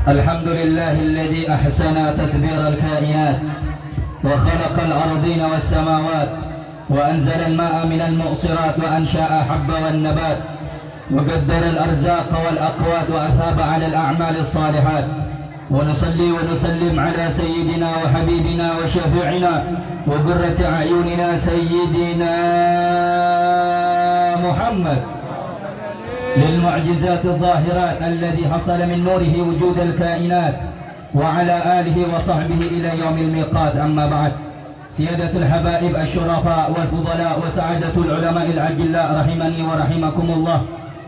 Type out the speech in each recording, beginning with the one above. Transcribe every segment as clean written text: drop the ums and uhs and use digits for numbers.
الحمد لله الذي أحسن تدبير الكائنات وخلق الأرضين والسماوات وأنزل الماء من المعصرات وأنشأ حب والنبات وقدر الأرزاق والأقوات وأثاب على الأعمال الصالحات. ونصلي ونسلم على سيدنا وحبيبنا وشفيعنا وقرة أعيننا سيدنا محمد للمعجزات الظاهرات الذي حصل من نوره وجود الكائنات وعلى آله وصحبه إلى يوم الميقات. أما بعد، سيادة الحبائب الشرفاء والفضلاء وسعادة العلماء الأجلاء rahimani wa rahimakumullah,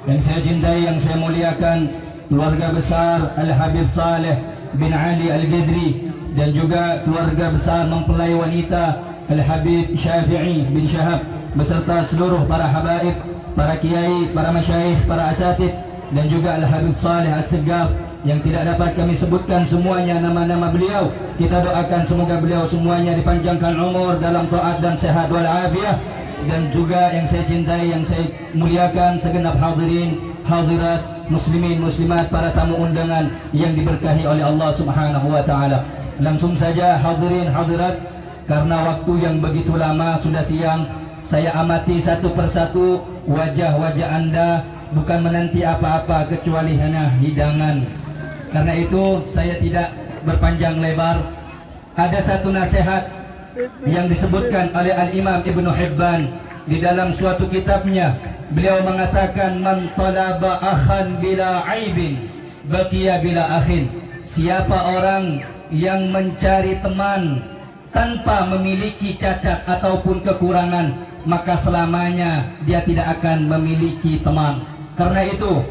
yang saya cintai, yang saya muliakan, keluarga besar Al-Habib Saleh bin Ali Al-Ghidri dan juga keluarga besar mempelai wanita Al-Habib Syafi'i bin Syahab beserta seluruh para habaib, para kiai, para masyayikh, para asatid dan juga Al-Habib Saleh As-Segaf yang tidak dapat kami sebutkan semuanya nama-nama beliau. Kita doakan semoga beliau semuanya dipanjangkan umur dalam taat dan sehat walafiat. Dan juga yang saya cintai, yang saya muliakan, segenap hadirin, hadirat, muslimin, muslimat, para tamu undangan yang diberkahi oleh Allah Subhanahu wa taala. Langsung saja hadirin, hadirat, karena waktu yang begitu lama, sudah siang, saya amati satu persatu wajah-wajah Anda, bukan menanti apa-apa kecuali hanya hidangan. Karena itu saya tidak berpanjang lebar. Ada satu nasihat yang disebutkan oleh Al-Imam Ibnu Hibban di dalam suatu kitabnya. Beliau mengatakan, man talaba akhan bila aibin baqiya bila akhin. Siapa orang yang mencari teman tanpa memiliki cacat ataupun kekurangan, maka selamanya dia tidak akan memiliki teman. Karena itu,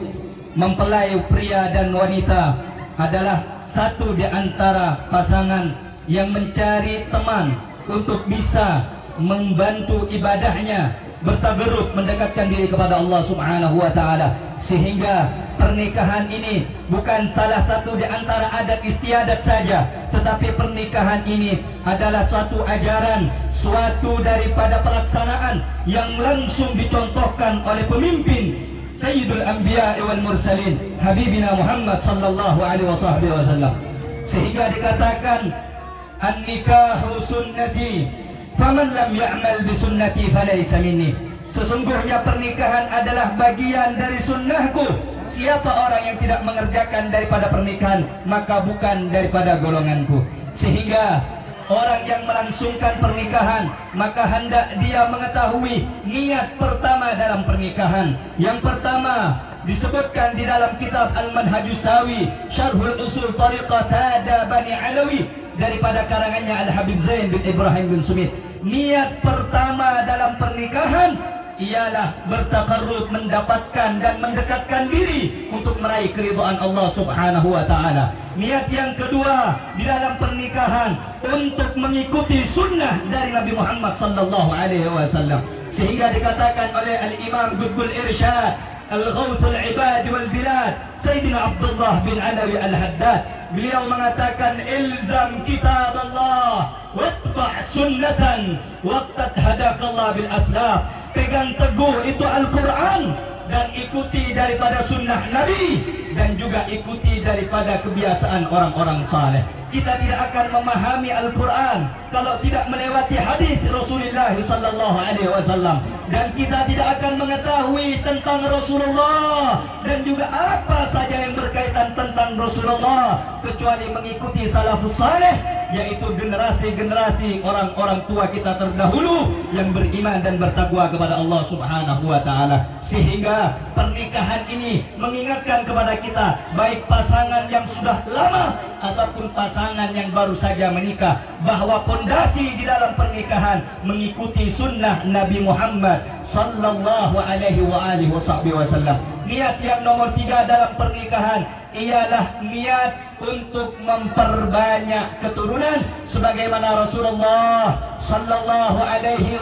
mempelai pria dan wanita adalah satu di antara pasangan yang mencari teman untuk bisa membantu ibadahnya, bertagarrub mendekatkan diri kepada Allah Subhanahu wa taala. Sehingga pernikahan ini bukan salah satu di antara adat istiadat saja, tetapi pernikahan ini adalah suatu ajaran, suatu daripada pelaksanaan yang langsung dicontohkan oleh pemimpin Sayyidul Anbiya wal Mursalin Habibina Muhammad sallallahu alaihi wasallam. Sehingga dikatakan, an-nikahu sunnati faman lam ya'mal bi sunnati falaysa minni. Sesungguhnya pernikahan adalah bagian dari sunnahku. Siapa orang yang tidak mengerjakan daripada pernikahan, maka bukan daripada golonganku. Sehingga orang yang melangsungkan pernikahan, maka hendak dia mengetahui niat pertama dalam pernikahan. Yang pertama disebutkan di dalam kitab Al-Manhajus Sawi Syarhul Usul Tariqah Sada Bani Alawi daripada karangannya Al-Habib Zain bin Ibrahim bin Sumit. Niat pertama dalam pernikahan ialah bertakarrub, mendapatkan dan mendekatkan diri untuk meraih keridhaan Allah Subhanahu wa taala. Niat yang kedua di dalam pernikahan untuk mengikuti sunnah dari Nabi Muhammad sallallahu alaihi wasallam. Sehingga dikatakan oleh Al-Imam Qutbul Irsyad Al-Ghawthul Ibad wal Bilad Sayyidina Abdullah bin Alawi Al-Haddad, beliau mengatakan, ilzam kitab Allah watba' sunnatan waqtat hadakallah bil aslaf. Pegang teguh itu Al-Quran dan ikuti daripada sunnah Nabi, dan juga ikuti daripada kebiasaan orang-orang saleh. Kita tidak akan memahami Al-Quran kalau tidak melewati hadis Rasulullah sallallahu alaihi wasallam, dan kita tidak akan mengetahui tentang Rasulullah dan juga apa saja yang berkaitan tentang Rasulullah kecuali mengikuti salafus saleh, yaitu generasi-generasi orang-orang tua kita terdahulu yang beriman dan bertakwa kepada Allah Subhanahu wa taala. Sehingga pernikahan ini mengingatkan kepada kita, baik pasangan yang sudah lama ataupun pasangan yang baru saja menikah, bahwa pondasi di dalam pernikahan mengikuti sunnah Nabi Muhammad sallallahu alaihi wasallam. Niat yang nomor 3 dalam pernikahan ialah niat untuk memperbanyak keturunan, sebagaimana Rasulullah sallallahu alaihi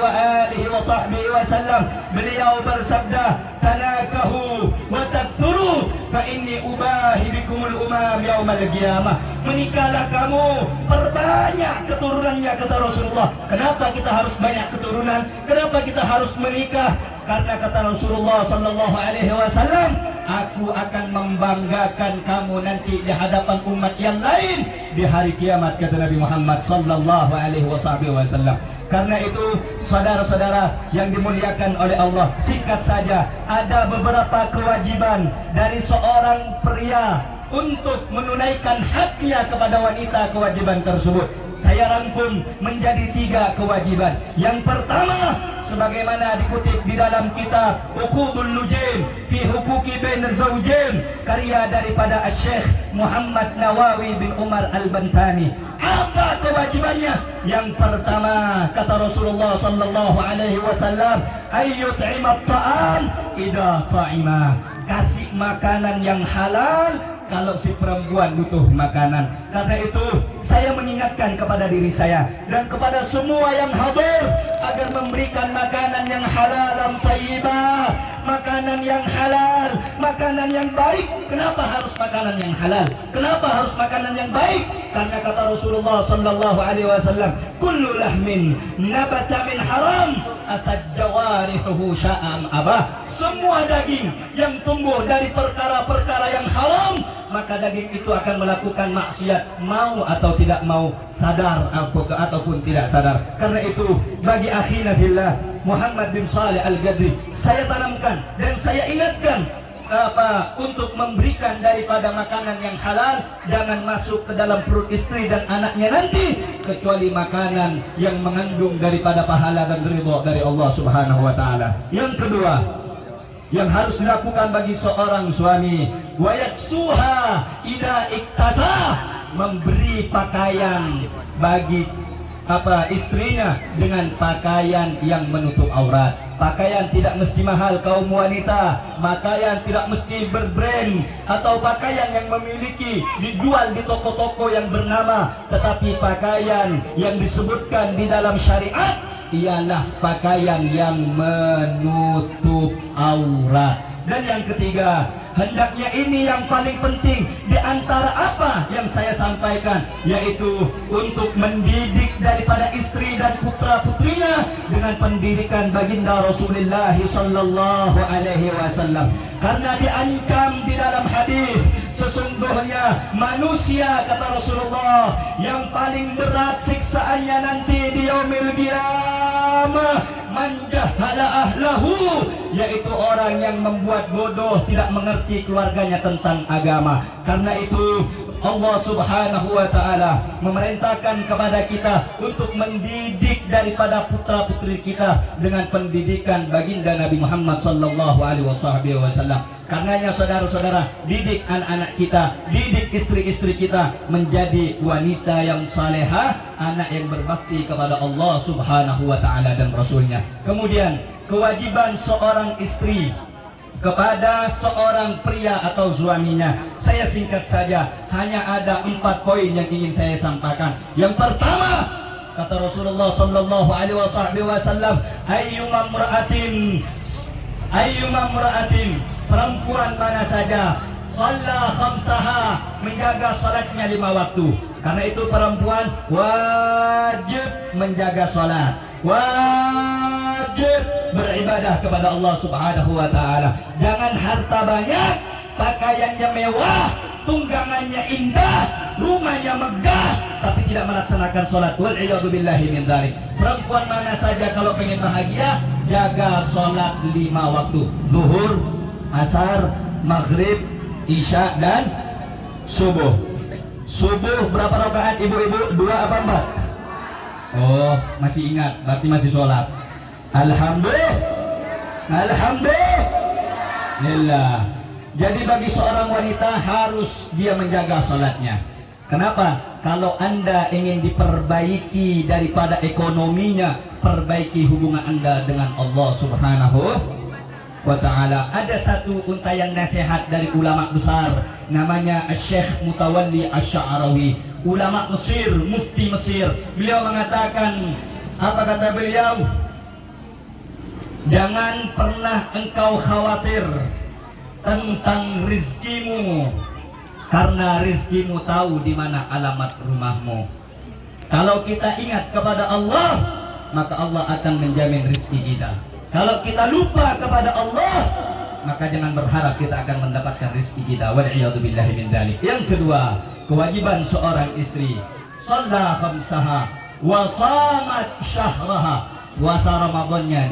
wasallam beliau bersabda, tanakahu wa takthuru fa inni ubahi bikumul umam yaumal qiyamah. Menikahlah kamu, perbanyak keturunannya, kata Rasulullah. Kenapa kita harus banyak keturunan? Kenapa kita harus menikah? Karena kata Rasulullah sallallahu alaihi wasallam, aku akan membanggakan kamu nanti di hadapan umat yang lain di hari kiamat, kata Nabi Muhammad sallallahu alaihi wasallam. Karena itu saudara-saudara yang dimuliakan oleh Allah, singkat saja, ada beberapa kewajiban dari seorang pria untuk menunaikan haknya kepada wanita. Kewajiban tersebut saya rangkum menjadi 3 kewajiban. Yang pertama, sebagaimana dikutip di dalam kitab Uqudul Lujain fi Huquqi Bain Zawjain, karya daripada Syekh Muhammad Nawawi bin Umar Al-Bantani. Apa kewajibannya? Yang pertama, kata Rasulullah sallallahu alaihi wasallam, ayyut'imat ta'am idza ta'ima. Kasih makanan yang halal kalau si perempuan butuh makanan. Karena itu saya mengingatkan kepada diri saya dan kepada semua yang hadir agar memberikan makanan yang halal dan thayyibah, makanan yang halal, makanan yang baik. Kenapa harus makanan yang halal? Kenapa harus makanan yang baik? Karena kata Rasulullah sallallahu alaihi wasallam, kullu lahmin nabata min haram asad jawarihuhu sya'am abah. Semua daging yang tumbuh dari perkara-perkara yang haram, maka daging itu akan melakukan maksiat, mau atau tidak mau, sadar ataupun tidak sadar. Karena itu bagi akhina fillah Muhammad bin Saleh Al-Gadri, saya tanamkan dan saya ingatkan untuk memberikan daripada makanan yang halal, jangan masuk ke dalam perut istri dan anaknya nanti kecuali makanan yang mengandung daripada pahala dan ridha dari Allah Subhanahu wa taala. Yang kedua yang harus dilakukan bagi seorang suami, wa yaksuha idza iktasa, memberi pakaian bagi istrinya dengan pakaian yang menutup aurat. Pakaian tidak mesti mahal kaum wanita, pakaian tidak mesti berbrand atau pakaian yang memiliki dijual di toko-toko yang bernama, tetapi pakaian yang disebutkan di dalam syariat ialah pakaian yang menutup aurat. Dan yang ketiga, hendaknya ini yang paling penting di antara apa yang saya sampaikan, yaitu untuk mendidik daripada istri dan putra-putrinya dengan pendidikan baginda Rasulullah sallallahu alaihi wasallam. Karena diancam di dalam hadis, sesungguhnya manusia, kata Rasulullah, yang paling berat siksaannya nanti di yaumil qiyamah man jahala ahlahu, yaitu orang yang membuat bodoh, tidak mengerti keluarganya tentang agama. Karena itu Allah Subhanahu wa taala memerintahkan kepada kita untuk mendidik daripada putra-putri kita dengan pendidikan baginda Nabi Muhammad sallallahu alaihi wasallam. Karenanya saudara-saudara, didik anak-anak kita, didik istri-istri kita menjadi wanita yang salehah, anak yang berbakti kepada Allah Subhanahu wa taala dan Rasulnya. Kemudian kewajiban seorang istri kepada seorang pria atau suaminya, saya singkat saja, hanya ada 4 poin yang ingin saya sampaikan. Yang pertama, kata Rasulullah sallallahu alaihi wasallam, ayyuma mra'atin, perempuan mana saja, shalla khamsaha, menjaga salatnya 5 waktu. Karena itu perempuan wajib menjaga salat, wajib beribadah kepada Allah Subhanahu wa taala. Jangan harta banyak, pakaiannya mewah, tunggangannya indah, rumahnya megah, tapi tidak melaksanakan sholat. Wal iyadu billahi min dzalik. Perempuan mana saja kalau pengen bahagia, jaga sholat 5 waktu: zuhur, asar, maghrib, isya, dan subuh. Subuh berapa rakaat ibu-ibu? 2 apa 4? Oh, masih ingat, berarti masih sholat. Alhamdulillah. Jadi bagi seorang wanita harus dia menjaga sholatnya. Kenapa? Kalau Anda ingin diperbaiki daripada ekonominya, perbaiki hubungan Anda dengan Allah Subhanahu wa ta'ala. Ada satu untayan nasihat dari ulama besar, namanya Syekh Mutawalli Asy-Sya'rawi, ulama Mesir, mufti Mesir. Beliau mengatakan, apa kata beliau? Jangan pernah engkau khawatir tentang rizkimu, karena rizkimu tahu di mana alamat rumahmu. Kalau kita ingat kepada Allah, maka Allah akan menjamin rizki kita. Kalau kita lupa kepada Allah, maka jangan berharap kita akan mendapatkan rezeki kita. Wal'iyadzubillahi min dzalik. Yang kedua, kewajiban seorang istri, shalla khamsaha wa shamat syahraha. Puasa Ramadannya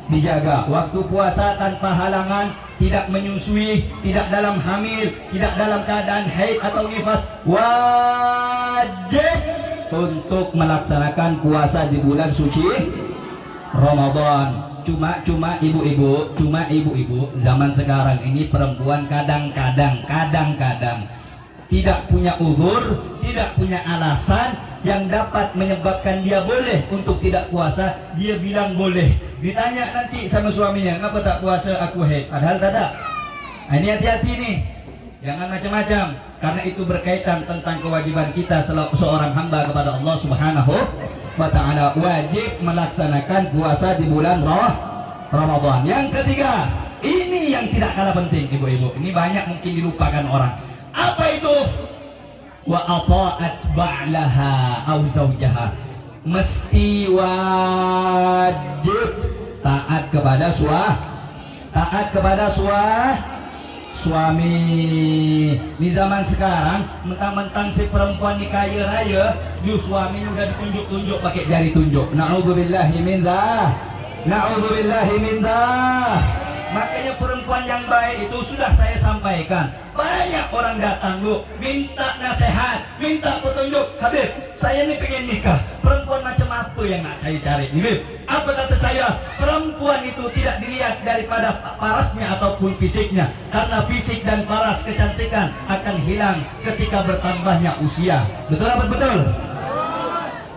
dijaga. Waktu puasa tanpa halangan, tidak menyusui, tidak dalam hamil, tidak dalam keadaan haid atau nifas, wajib untuk melaksanakan puasa di bulan suci Ramadan. Cuma ibu-ibu zaman sekarang ini perempuan kadang-kadang tidak punya uzur, tidak punya alasan yang dapat menyebabkan dia boleh untuk tidak puasa. Dia bilang boleh, ditanya nanti sama suaminya, ngapa tak puasa, aku haid, padahal tak ada. Ini hati-hati nih, jangan macam-macam, karena itu berkaitan tentang kewajiban kita seorang hamba kepada Allah Subhanahu wa ta'ala. Wajib melaksanakan puasa di bulan Ramadan. Yang ketiga, ini yang tidak kalah penting ibu-ibu, ini banyak mungkin dilupakan orang. Apa itu? Wa ata'at ba'laha aw zawjaha. Mesti wajib taat kepada suami. Di zaman sekarang mentang-mentang si perempuan ni kaya raya, you suaminya udah ditunjuk-tunjuk pakai jari tunjuk. Na'udzubillahi min dzalik. Makanya perempuan yang baik itu sudah saya sampaikan. Banyak orang datang bu, minta nasihat, minta petunjuk. Habib, saya ini pengen nikah. Perempuan macam apa yang nak saya cari? Habib, apa kata saya? Perempuan itu tidak dilihat daripada parasnya ataupun fisiknya, karena fisik dan paras kecantikan akan hilang ketika bertambahnya usia. Betul apa betul?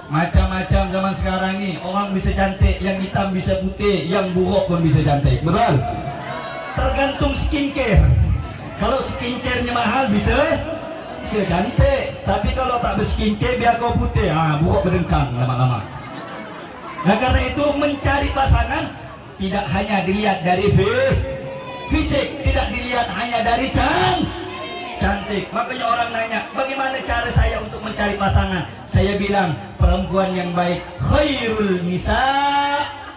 Macam-macam zaman sekarang ini, orang bisa cantik, yang hitam bisa putih, yang buruk pun bisa cantik. Betul? Tergantung skincare. Kalau skincare-nya mahal bisa cantik, tapi kalau tak berskincare biar kau putih, buruk berdengkang lama-lama. Nah karena itu mencari pasangan tidak hanya dilihat dari fisik, tidak dilihat hanya dari cantik. Makanya orang nanya, bagaimana cara saya untuk mencari pasangan? Saya bilang, perempuan yang baik khairul nisa.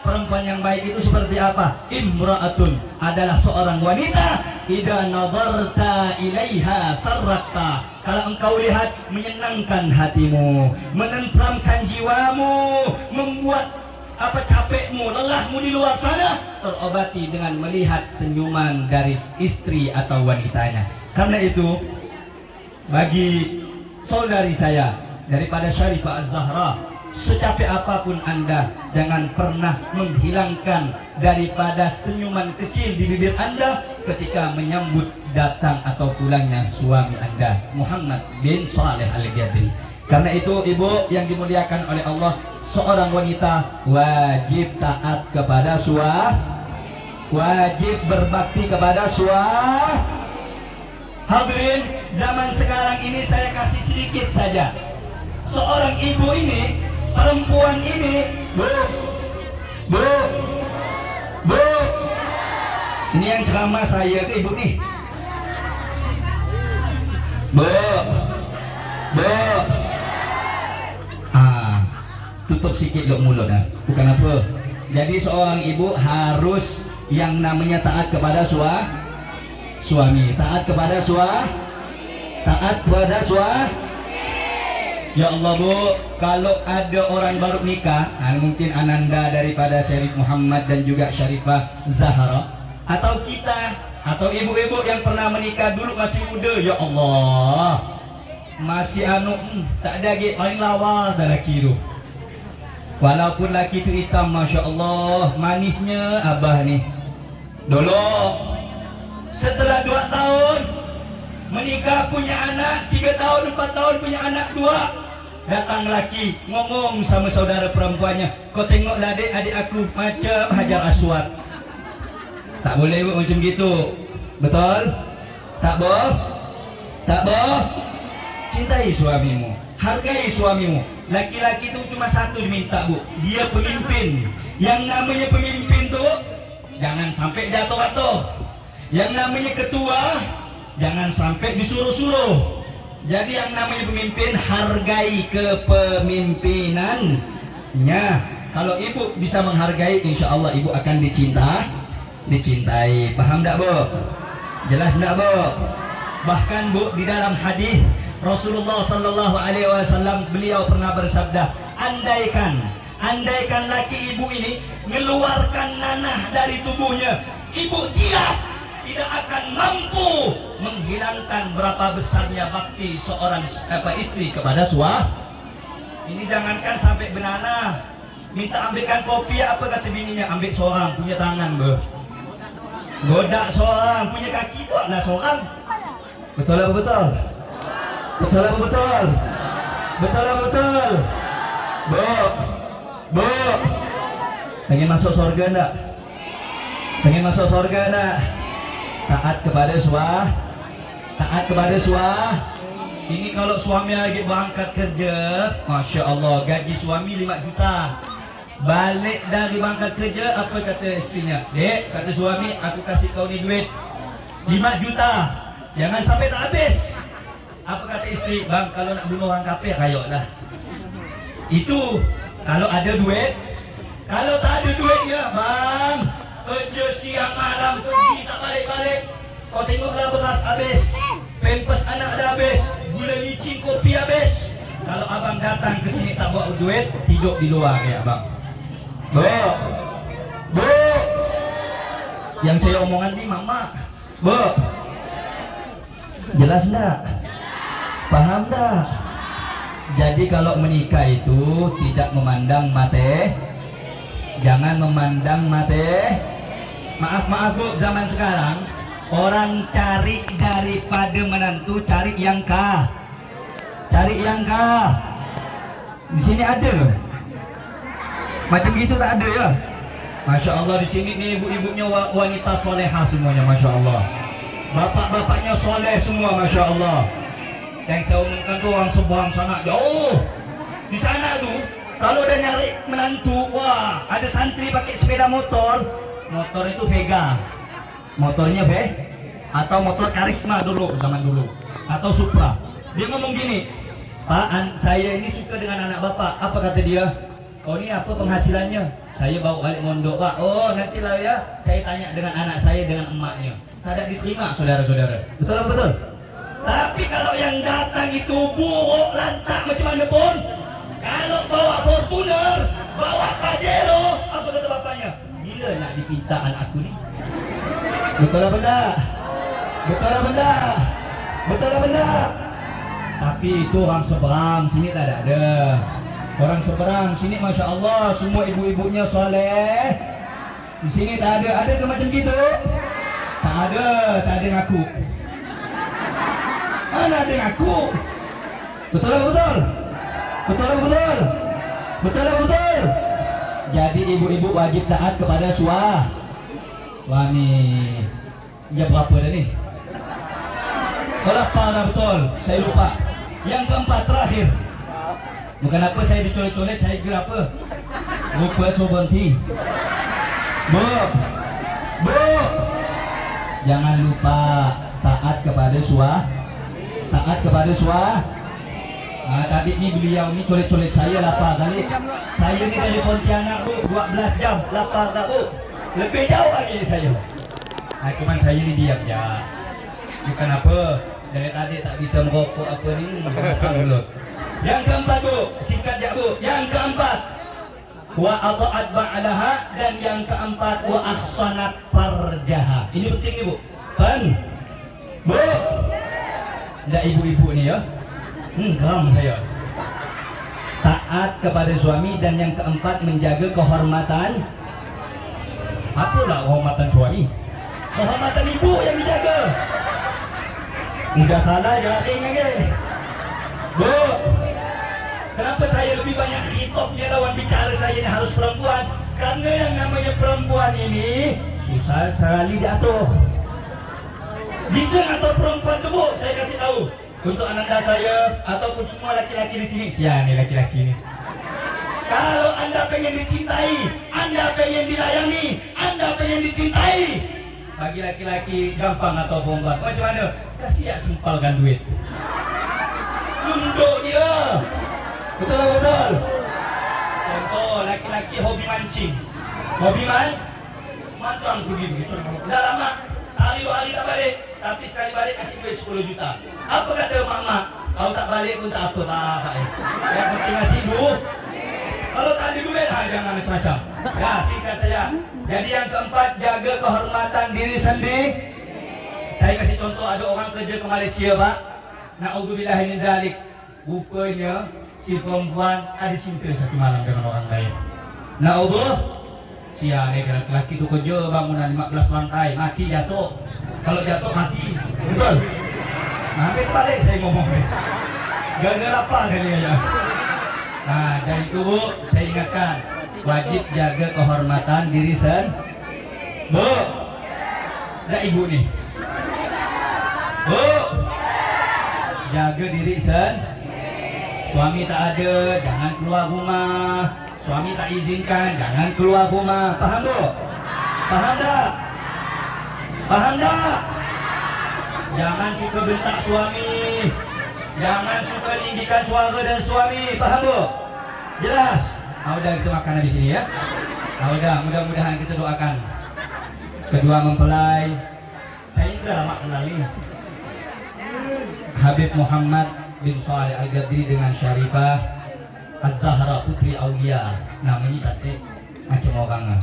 Perempuan yang baik itu seperti apa? Imra'atun, adalah seorang wanita idza nazarta ilaiha sarratka. Kalau engkau lihat, menyenangkan hatimu, menenteramkan jiwamu, membuat capekmu, lelahmu di luar sana terobati dengan melihat senyuman dari istri atau wanitanya. Karena itu, bagi saudari saya daripada Syarifah Az-Zahra, secapek apapun Anda, jangan pernah menghilangkan daripada senyuman kecil di bibir Anda ketika menyambut datang atau pulangnya suami Anda, Muhammad bin Saleh Al-Ghadri. Karena itu ibu yang dimuliakan oleh Allah, seorang wanita wajib taat kepada wajib berbakti kepada Hadirin, zaman sekarang ini saya kasih sedikit saja. Seorang ibu ini, perempuan ini, bu, ini yang ceramah saya ke ibu nih, bu, tutup sikit lo mulut bukan apa. Jadi seorang ibu harus yang namanya taat kepada suami, taat kepada Ya Allah bu, kalau ada orang baru nikah, mungkin Ananda daripada Syarif Muhammad dan juga Syarifah Zahra, atau kita, atau ibu-ibu yang pernah menikah dulu masih muda, ya Allah, masih tak ada lagi paling lawa dah laki tu. Walaupun laki tu hitam, Masya Allah, manisnya abah ni. Dulu, setelah 2 tahun menikah, punya anak 3 tahun, 4 tahun punya anak 2, datang laki ngomong sama saudara perempuannya, kau tengoklah adik aku macam Hajar Aswad. Tak boleh buat macam gitu, betul? Tak boh? Cintai suamimu, hargai suamimu. Laki-laki itu cuma satu diminta bu, dia pemimpin. Yang namanya pemimpin tuh jangan sampai jatuh-jatuh. Yang namanya ketua jangan sampai disuruh-suruh. Jadi yang namanya pemimpin, hargai kepemimpinannya. Kalau ibu bisa menghargai, insya Allah ibu akan dicintai. Paham tak Bu? Jelas tak Bu? Bahkan Bu, di dalam hadis Rasulullah sallallahu alaihi wasallam beliau pernah bersabda, andaikan laki ibu ini mengeluarkan nanah dari tubuhnya, ibu jilat tidak akan mampu menghilangkan berapa besarnya bakti seorang istri kepada suami. Ini jangankan sampai benanah, minta ambilkan kopi apa kata bininya, ambil seorang punya tangan Bu, godak seorang punya kaki buatlah seorang. Betul apa betul? Betul apa betul? Betul apa betul? Bu, pengen masuk surga enggak? Pengen masuk surga enggak? Taat kepada suami, taat kepada suami. Ini kalau suami lagi berangkat kerja, Masya Allah, gaji suami 5 juta. Balik dari berangkat kerja, apa kata istrinya? Dek, kata suami, aku kasih kau ni duit 5 juta, jangan sampai tak habis. Apa kata istri? Bang, kalau nak bunuh orang kafir, kayok lah. Itu kalau ada duit. Kalau tak ada duitnya, bang, kerja siang malam pergi tak balik-balik. Kau tengoklah beras habis, pampers anak dah habis, gula licin kopi habis. Kalau abang datang ke sini tak bawa duit, hidup di luar kayak abang. Bu, yang saya omongan ni mama. Bu, jelas enggak? Paham enggak? Jadi kalau menikah itu tidak memandang mate, jangan memandang mate. Maaf Bu, zaman sekarang orang cari daripada menantu cari yang kah, cari yang kah. Di sini ada macam gitu tak ada ya? Masya Allah, di sini nih ibu-ibunya wanita solehah semuanya, Masya Allah. Bapak-bapaknya soleh semua, Masya Allah. Yang saya umumkan tuh orang Subang sana jauh. Di sana tuh kalau udah nyari menantu, wah ada santri pakai sepeda motor. Motor itu Vega, motornya atau motor Karisma dulu, zaman dulu, atau Supra. Dia ngomong gini, Pak, saya ini suka dengan anak bapak. Apa kata dia? Kau ini apa penghasilannya? Saya bawa balik mondok Pak. Oh nantilah ya, saya tanya dengan anak saya dengan emaknya. Tidak diterima saudara-saudara. Betul apa betul? Tapi kalau yang datang itu buruk lantak macam mana pun, kalau bawa Fortuner, bawa Pajero, apa kata bapaknya? Gila nak dipinta anakku ni. Betul apa enggak? Betul apa enggak? Betul apa enggak? Tapi itu orang seberang, sini tak ada. Orang seberang, sini Masya Allah semua ibu-ibunya soleh. Di sini tak ada. Ada ke macam gitu? Tak ada, tak ada ngaku. Mana ada ngaku? Betul apa betul? Betul apa betul? Betul apa betul? Jadi ibu-ibu wajib taat kepada suami. Dia berapa dah ni? Berapa dah betul? Saya lupa. Yang keempat terakhir. Bukan apa saya dicolet-colet, saya kira apa? Lupa so berhenti. Bu, jangan lupa taat kepada taat kepada tadi ni beliau ni colet-colet saya lapar kali. Saya ni dari Pontianak Bu, 12 jam lapar tak Bu? Lebih jauh lagi saya. Cuman saya ni diam je. Bukan apa, dari tadi tak bisa merokok apa ni, pasang mulut. Yang keempat Bu, singkat je Bu. Yang keempat, wa ata'at ba'alaha, dan yang keempat wa ahsanat farjaha. Ini penting ni Bu. Bu. Tidak ibu-ibu ni ya. Geram saya. Taat kepada suami, dan yang keempat menjaga kehormatan. Apalah kehormatan suami? Kehormatan ibu yang dijaga. Udah salah jaring lagi. Bu, kenapa saya lebih banyak hitopnya lawan bicara saya ini harus perempuan? Karena yang namanya perempuan ini susah sekali diatur. Bisa atau perempuan tu Bu, saya kasih tahu untuk ananda saya ataupun semua laki-laki di sini. Sian ni laki-laki ni. Kalau anda pengen dicintai, anda pengen dilayani, anda pengen dicintai, bagi laki-laki gampang atau perempuan macam mana? Kasih ya sempalkan duit. Tunduk dia. Betul tak betul? Contoh laki-laki hobi mancing. Mantap pergi begitu. Udah lama, sehari 2 hari tak balik. Tapi sekali balik kasih duit 10 juta. Apa kata mama? Kau tak balik pun tak apa lah. Yang penting kasih duit. Kalau tak ada duit, jangan macam-macam. Ya, singkat saja. Jadi yang keempat, jaga kehormatan diri sendiri. Saya kasih contoh, ada orang kerja ke Malaysia, Pak. Na'udzubillah min dzalik. Rupanya si perempuan ada cinta satu malam dengan orang lain. Na'udzubillah. Siapa ni lelaki tu kerja bangunan 15 lantai, mati jatuh. Kalau jatuh mati. Betul? Hampir balik saya ngomong ni. Gara-gara apa kali ya? Nah, dari itu Bu, saya ingatkan wajib jaga kehormatan diri sendiri. Bu, dah ibu nih. Bu, jaga diri sendiri. Suami tak ada, jangan keluar rumah. Suami tak izinkan, jangan keluar rumah. Paham Bu? Paham tak? Paham tak? Jangan suka bentak suami. Jangan suka tinggikan suara dan suami. Paham Bu? Jelas? Udah kita makan habis sini ya. Udah, mudah-mudahan kita doakan kedua mempelai. Saya udah lama kenal ini. Habib Muhammad bin Shalih Al-Ghadri dengan Syarifah Az-Zahra Putri Aulia. Namanya cantik macam orang.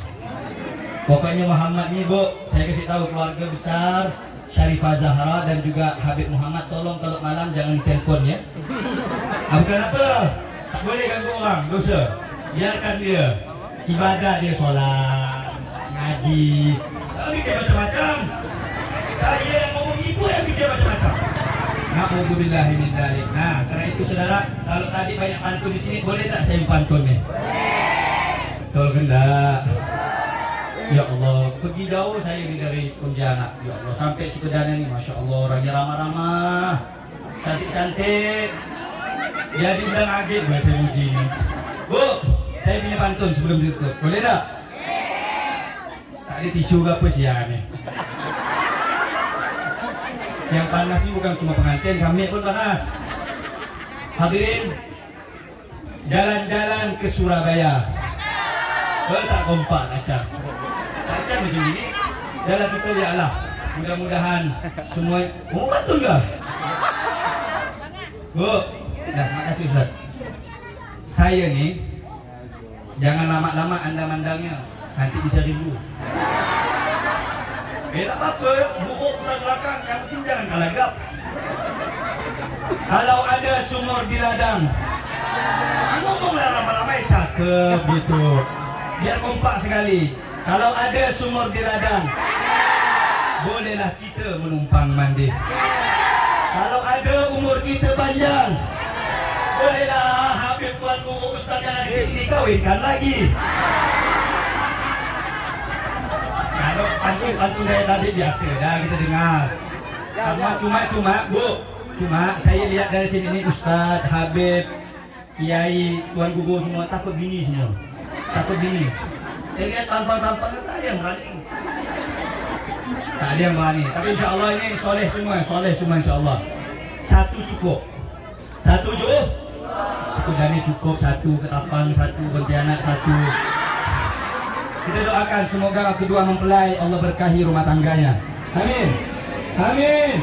Pokoknya Muhammad ni Bu, saya kasih tahu keluarga besar Syarifah Zahra dan juga Habib Muhammad, tolong kalau malam jangan ditelepon ya. Bukan apa, tak boleh ganggu orang, dosa. Biarkan dia ibadah, dia solat, ngaji. Tak fikir macam-macam. Saya yang ngomong, ibu yang fikir macam-macam. Na'udzubillahi min dzalik. Nah, karena itu saudara, kalau tadi banyak pantun di sini, boleh tak saya pantun nih? Betul enggak? Ya Allah, pergi jauh saya ini dari Pontianak. Ya Allah, sampai Sukadana nih, Masya Allah, orangnya ramah-ramah, cantik-cantik. Jadi bilang agak bahasa muji ini. Bu, saya punya pantun sebelum ditutup, boleh tak? Tak ada tisu ke apa sih ya nih? Yang panas ini bukan cuma pengantin, kami pun panas. Hadirin, jalan-jalan ke Surabaya. Tak kompak acang. Acang macam ini. Jalan kita ya Allah. Mudah-mudahan semua. Oh betul ke? Bu, dah makasih Ustaz. Saya nih, jangan lama-lama anda mandangnya, nanti bisa rindu. Tak apa-apa, buruk besar belakang, yang penting jangan kalagap. Kalau ada sumur di ladang, ngomonglah ramai-ramai, cakep gitu. Biar kompak sekali. Kalau ada sumur di ladang, bolehlah kita menumpang mandi. Kalau ada umur kita panjang, bolehlah Habib Tuan Guru Ustaz yang ada di sini dikawinkan lagi. Kalau pantun dari tadi biasa dah kita dengar. Cuma Bu, saya lihat dari sini ini Ustaz, Habib, Kiai, Tuan Guru semua takut bini semua. Takut bini. Saya lihat tampang-tampang tak ada yang berani. Tak ada yang berani. Tapi insya Allah ini soleh semua insya Allah. Satu cukup. Sukadana cukup, satu Ketapang, satu Pontianak, satu. Kita doakan semoga kedua mempelai Allah berkahi rumah tangganya. Amin. Amin.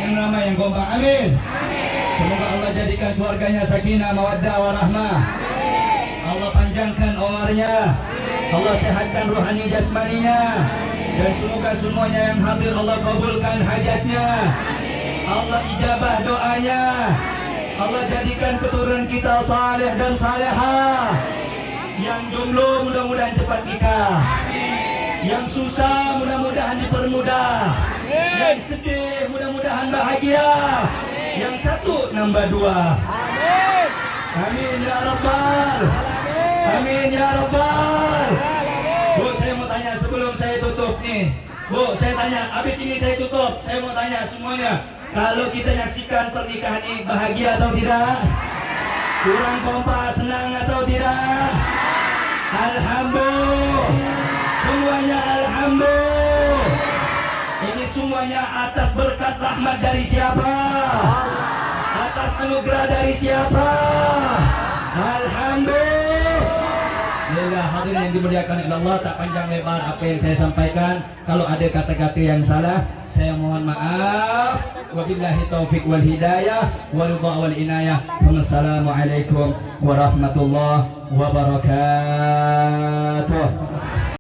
Yang ramai yang kompak. Amin. Semoga Allah jadikan keluarganya sakinah, mawaddah, warahmah. Allah panjangkan umurnya. Allah sehatkan rohani jasmaninya. Dan semoga semuanya yang hadir Allah kabulkan hajatnya. Allah ijabah doanya. Allah jadikan keturunan kita saleh dan salehah. Yang jomblo mudah-mudahan cepat nikah. Yang susah mudah-mudahan dipermudah. Yang sedih mudah-mudahan bahagia. Yang satu nambah dua. Amin ya Rabbal. Amin ya Rabbal. Bu, saya mau tanya sebelum saya tutup nih. Bu, saya tanya, habis ini saya tutup. Saya mau tanya semuanya, kalau kita nyaksikan pernikahan ini bahagia atau tidak? Kurang kompak, senang atau tidak? Alhamdulillah. Semuanya alhamdulillah. Ini semuanya atas berkat rahmat dari siapa? Atas anugerah dari siapa? Alhamdulillah. Baiklah hadirin yang dimuliakan oleh Allah, tak panjang lebar apa yang saya sampaikan. Kalau ada kata-kata yang salah, saya mohon maaf. Wabillahi taufik wal hidayah wal ridha wal inayah. Wassalamualaikum warahmatullahi wabarakatuh.